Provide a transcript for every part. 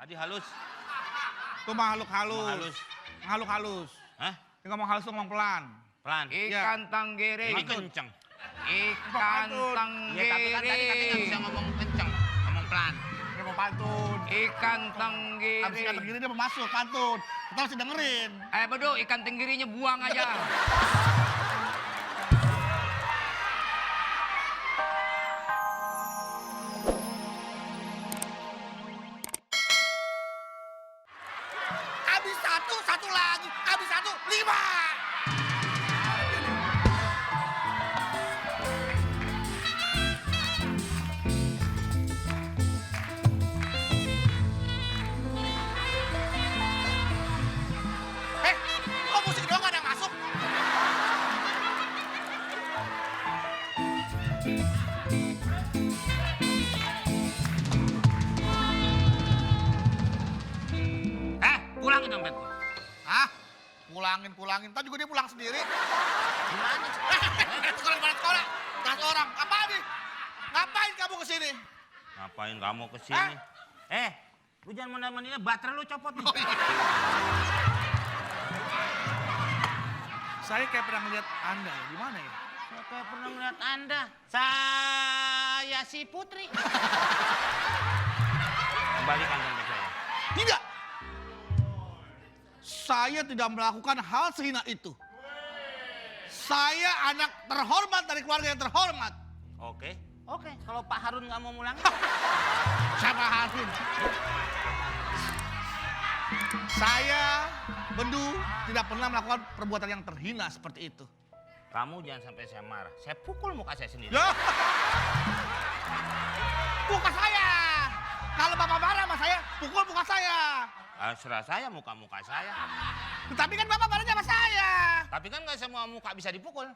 Tadi halus. Tuh makhluk halus. Halus. Makhluk halus. Hah? Ini ngomong halus tuh ngomong pelan. Pelan. Ikan tenggiri. Ini kenceng. Ikan Ya tapi kan tadi katanya nggak bisa tenggiri. ngomong kenceng. Ngomong pelan. Dia mau pantun. Ikan Abis ikan tenggiri. tenggiri dia mau masuk pantun. Kita mesti dengerin. Bedu, ikan tenggirinya buang aja. Abis satu, satu lagi. Abis satu, 5. Kok musik doang gak ada yang masuk? Pulangin dompetku. Hah? Pulangin. Ntar juga dia pulang sendiri. Gimana? Sekolah di sekolah. Tas orang. Apa nih? Ngapain kamu kesini? Ngapain kamu kesini? Lu jangan mana-mananya baterai lu copot nih. Saya kayak pernah ngeliat Anda ya. Di mana ya? Saya kayak pernah melihat Anda. Saya si Putri. Kembalikan dompet saya. Tidak. Saya tidak melakukan hal sehina itu. Saya anak terhormat dari keluarga yang terhormat. Oke. Kalau Pak Harun nggak mau mulangin. Siapa Harun? Saya, Bendu, tidak pernah melakukan perbuatan yang terhina seperti itu. Kamu jangan sampai saya marah. Saya pukul muka saya sendiri. Ya! Muka saya! Kalau Bapak marah sama saya, pukul muka saya. Serah saya muka-muka saya. Tapi kan Bapak marahnya sama saya. Tapi kan nggak semua muka bisa dipukul.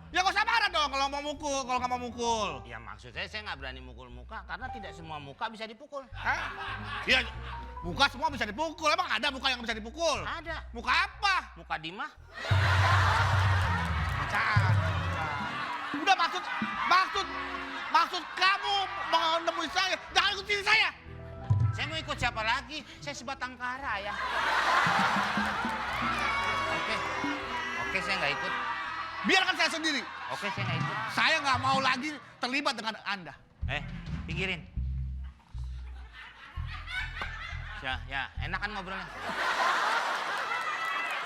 Ya gak usah marah dong kalau mau mukul, kalau nggak mau mukul. Ya maksud saya nggak berani mukul muka karena tidak semua muka bisa dipukul. Hah? Iya, muka semua bisa dipukul. Emang ada muka yang bisa dipukul? Ada. Muka apa? Muka Dimah. Bacaan. Udah maksud kamu mau nemuin saya, jangan ikutin saya. Saya mau ikut siapa lagi? Saya sebatang kara ya. Oke, saya nggak ikut. Biarkan saya sendiri. Oke, saya nggak ikut. Saya nggak mau lagi terlibat dengan Anda. Pinggirin. Ya, enak kan ngobrolnya.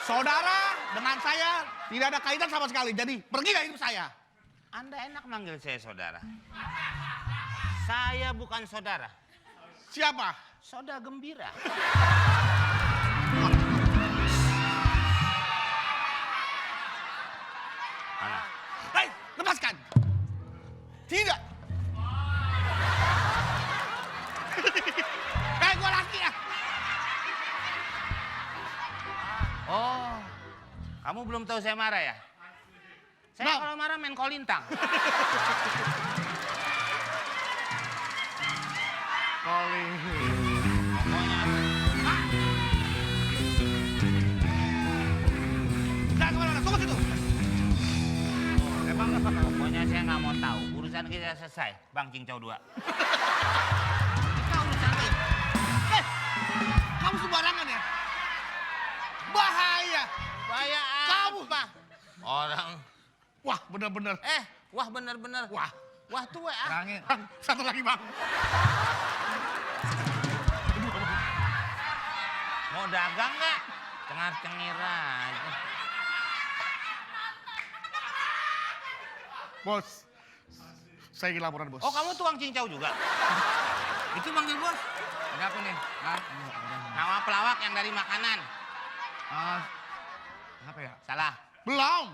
Saudara dengan saya tidak ada kaitan sama sekali. Jadi pergi dari hidup saya. Anda enak manggil saya saudara. Saya bukan saudara. Siapa? Soda gembira. Mana? Hei, lepaskan. Tidak. Kayak gue laki ya. Oh, kamu belum tahu saya marah ya? Saya Bang. kalau marah main kolintang. Jangan kemana-mana, tunggu situ. Pokoknya saya nggak mau tahu. Urusan kita selesai, Bang Cincau 2. Kita urusan kita. Kamu sembarangan ya? Bahaya. Bahaya Kamu. apa? Orang. Wah, bener-bener. Wah bener-bener. Wah tuh WA. Bang, satu lagi bang. Mau dagang nggak? Cengar-cengir aja. Bos, saya ingin laporan bos. Oh kamu tukang cincau juga? Itu manggil bos. Ada apa nih? Nama pelawak yang dari makanan. Apa ya? Salah. Belum.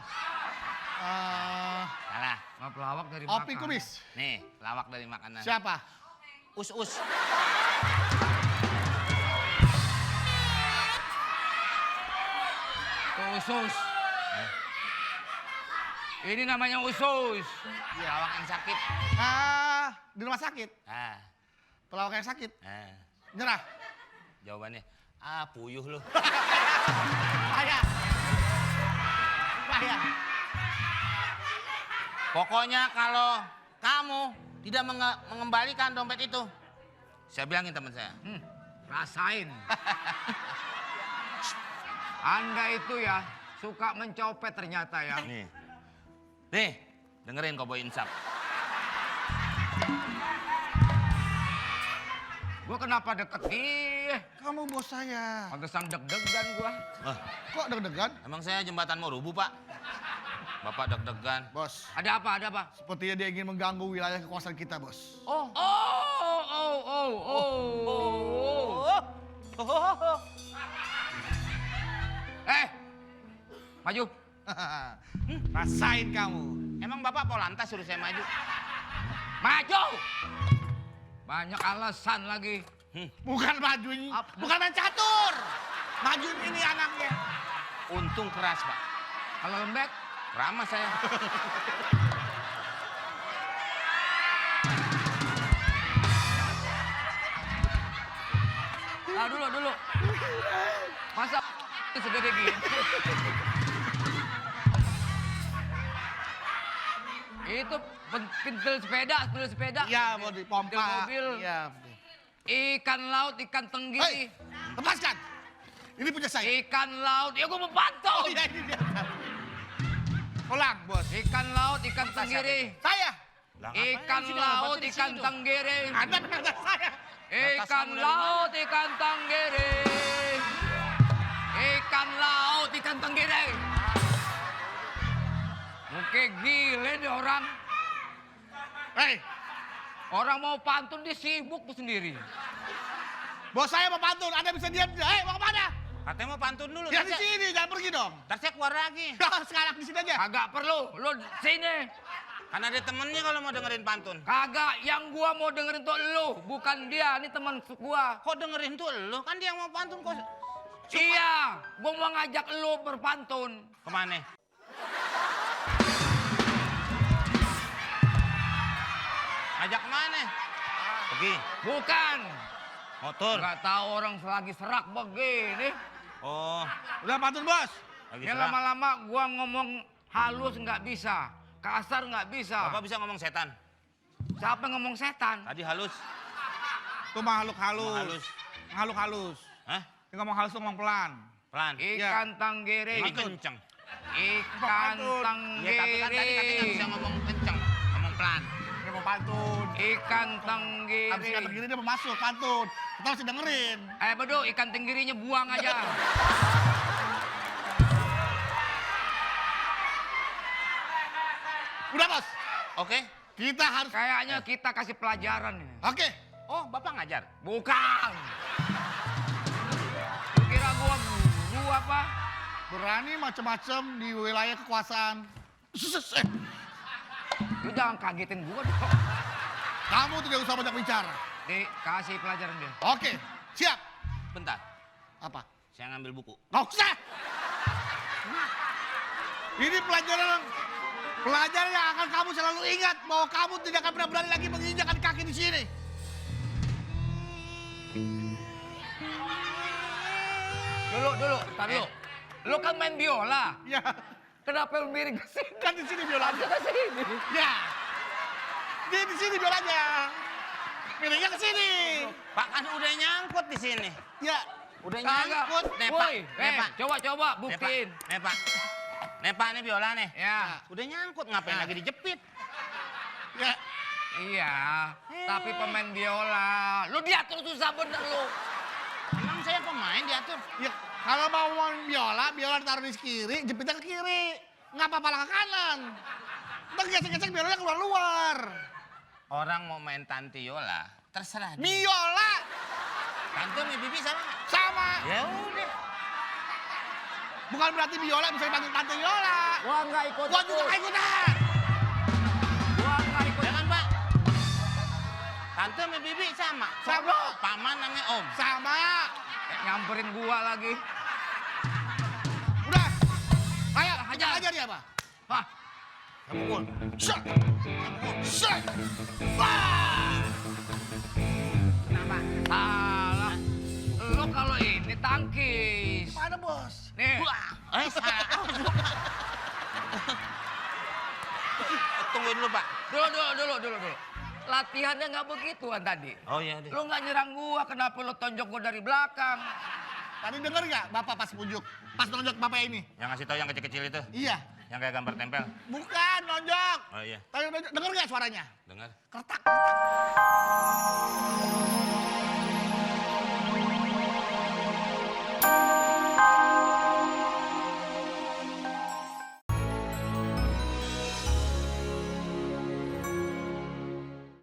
Salah. Pelawak dari Opi makan. kumis. Nih, pelawak dari makanan. Siapa? Us-us. Usus. Ini namanya usus. Pelawak yang sakit. Di rumah sakit. Pelawak yang sakit. Nyerah. Jawabannya, puyuh lu. Bahaya. Bahaya. Pokoknya kalau kamu tidak mengembalikan dompet itu, saya bilangin teman saya, Rasain. Anda itu ya suka mencopet ternyata ya. Nih, dengerin Cowboy Insap. Gua kenapa deket nih? Kamu bos saya. Pantesan deg-degan gua. Kok deg-degan? Emang saya jembatan mau rubuh, Pak? Bapak deg-degan. Bos, Ada apa? Ada apa? sepertinya dia ingin mengganggu wilayah kekuasaan kita, bos. Oh. Maju. Rasain kamu. Emang Bapak Polantas suruh saya maju? Maju. Banyak alasan lagi. Bukan majuin, bukan main catur. Majuin ini anaknya. Untung keras, Pak. Kalau lembek, Ramah saya. dulu. Masa segede gini? Itu pintel sepeda. Iya, mau dipompa. Pintel mobil. Iya. Ikan laut, ikan tenggiri. Hei, lepaskan. Ini punya saya. Ikan laut, ya gua mau pantau. Iya, ini dia. Ulang, bos. Ikan laut, ikan tenggiri. Saya. Ikan laut, ikan tenggiri. Ada saya. Ikan laut, ikan tenggiri. Ikan laut, ikan tenggiri. Oke, gile nih orang. Hei, Orang mau pantun dia sibuk sendiri. bos saya mau pantun. Anda bisa diam. Hei, mau kemana? Katanya mau pantun dulu. Ya di sini, jangan pergi dong. Ntar saya keluar lagi. Sekarang di sini aja. Kagak perlu, lu sini. Kan ada temennya kalau mau dengerin pantun. Kagak, yang gua mau dengerin tuh lu, bukan dia. Ini teman gua. Kok dengerin tuh lu? Kan dia yang mau pantun kok. Iya, gua mau ngajak lu berpantun. Kemana? Ajak kemana? Pergi. Bukan. Motor. Nggak tahu orang lagi serak begini. Oh, Udah pantun, bos. lagi Ya serang. lama-lama gua ngomong halus nggak bisa. Kasar nggak bisa. Bapak bisa ngomong setan? Siapa yang ngomong setan? Tadi halus. Tuh makhluk halus. Ngomong halus. Makhluk halus. Hah? Dia ngomong halus tuh ngomong pelan. Pelan. Ikan tenggiri. Ini kenceng. Ikan Ya tapi kan tadi katanya nggak bisa tenggiri. ngomong kenceng. Ngomong pelan. Dia mau pantun. Ikan Abis tenggiri. kata gini dia mau masuk pantun. Kita mesti dengerin. Bedo, ikan tenggirinya buang aja. Udah, bos. Oke. Kita harus. Kayaknya kita kasih pelajaran nih. Oke. Oh, Bapak ngajar? Bukan. Lu kira gua guru apa? Berani macam-macam di wilayah kekuasaan. Lu jangan kagetin gua dong. Kamu tidak usah banyak bicara. Kasih pelajaran dia. Oke, siap. Bentar. Apa? Saya ngambil buku. Nggak usah. Ini pelajaran yang akan kamu selalu ingat bahwa kamu tidak akan pernah berani lagi menginjakkan kaki di sini. Dulu, tar dulu. Lu kan main biola. Ya, Kenapa lu miring ke sini? kan di sini biolanya. Ke sini. Ya, dia di sini biolanya. Miringnya ke sini. Pak kan udah nyangkut di sini. Ya, Udah Kagak. nyangkut. Nih, Pak. Woi, Nih, Pak. coba Nih, Pak. buktiin. Nih, Pak. Nih, Pak, ini biola nih. Ya. Udah nyangkut, ngapain Nah. lagi dijepit? ya. Iya, tapi pemain biola. Lu diatur susah bener lu. Emang saya pemain diatur? Ya, kalau mau main biola ditaruh di kiri, jepitnya ke kiri. Nggak apa-apa lah ke kanan. Ntar gesek-gesek biolanya keluar-luar. Orang mau main tantiola, terserah dia. Biola Tante sama bibi sama nggak? sama. Ya udah. Bukan berarti biola bisa dipanggil tante biola. Gua nggak ikut. Gua juga nggak ikutan. Gua nggak ikut. Ya kan, Pak? Tante sama bibi sama. Sama. Paman namanya Om. Sama. Nyamperin gua lagi. Udah. Ayo, Hajar. ajar dia, Pak. Wah, Pukul. Set. Set. Wah. Kenapa? salah. Lu kalau ini tangkis. Mana, Bos? Nih, Salah. Tungguin dulu, Pak. dulu. latihannya nggak begituan tadi. Oh iya deh. Lu nggak nyerang gua, kenapa lu tonjok gua dari belakang? Tadi denger nggak bapak pas pujuk? Pas nonjok bapak ini? Yang ngasih tahu yang kecil-kecil itu. Iya. Yang kayak gambar tempel. Bukan, nonjok. Oh iya. Tadi nonjok, denger nggak suaranya? Dengar. Kertak, kertak.